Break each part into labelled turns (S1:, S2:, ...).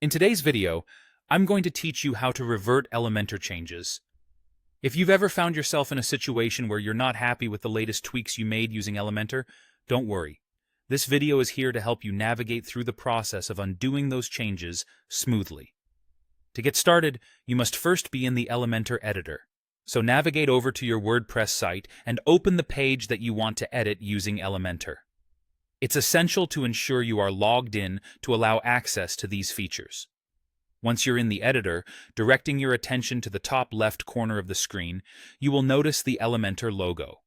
S1: In today's video, I'm going to teach you how to revert Elementor changes. If you've ever found yourself in a situation where you're not happy with the latest tweaks you made using Elementor, don't worry. This video is here to help you navigate through the process of undoing those changes smoothly. To get started, you must first be in the Elementor editor. So navigate over to your WordPress site and open the page that you want to edit using Elementor. It's essential to ensure you are logged in to allow access to these features. Once you're in the editor, directing your attention to the top left corner of the screen, you will notice the Elementor logo.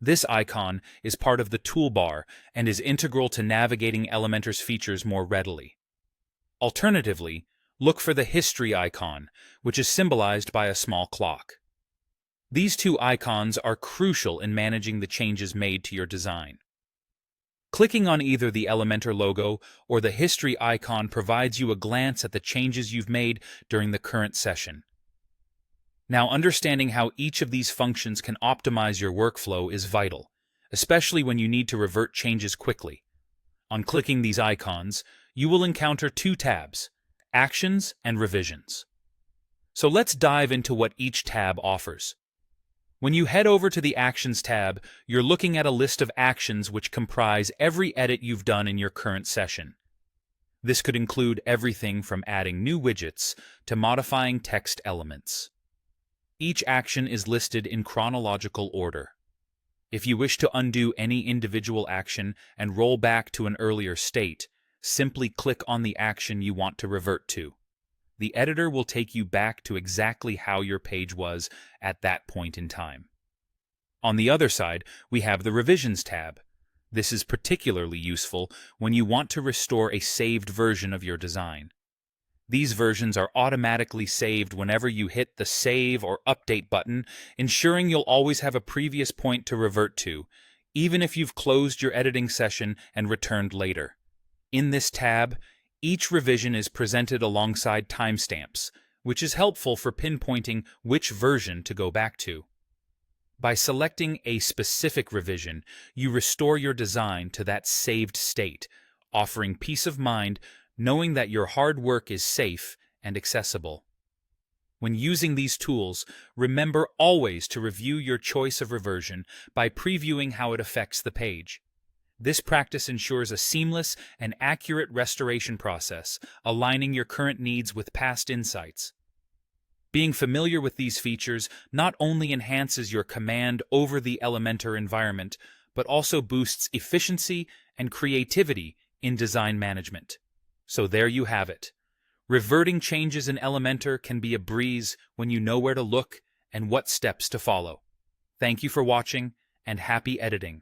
S1: This icon is part of the toolbar and is integral to navigating Elementor's features more readily. Alternatively, look for the history icon, which is symbolized by a small clock. These two icons are crucial in managing the changes made to your design. Clicking on either the Elementor logo or the history icon provides you a glance at the changes you've made during the current session. Now, understanding how each of these functions can optimize your workflow is vital, especially when you need to revert changes quickly. On clicking these icons, you will encounter two tabs, Actions and Revisions. So let's dive into what each tab offers. When you head over to the Actions tab, you're looking at a list of actions which comprise every edit you've done in your current session. This could include everything from adding new widgets to modifying text elements. Each action is listed in chronological order. If you wish to undo any individual action and roll back to an earlier state, simply click on the action you want to revert to. The editor will take you back to exactly how your page was at that point in time. On the other side, we have the Revisions tab. This is particularly useful when you want to restore a saved version of your design. These versions are automatically saved whenever you hit the Save or Update button, ensuring you'll always have a previous point to revert to, even if you've closed your editing session and returned later. In this tab, each revision is presented alongside timestamps, which is helpful for pinpointing which version to go back to. By selecting a specific revision, you restore your design to that saved state, offering peace of mind knowing that your hard work is safe and accessible. When using these tools, remember always to review your choice of reversion by previewing how it affects the page. This practice ensures a seamless and accurate restoration process, aligning your current needs with past insights. Being familiar with these features not only enhances your command over the Elementor environment, but also boosts efficiency and creativity in design management. So there you have it. Reverting changes in Elementor can be a breeze when you know where to look and what steps to follow. Thank you for watching, and happy editing.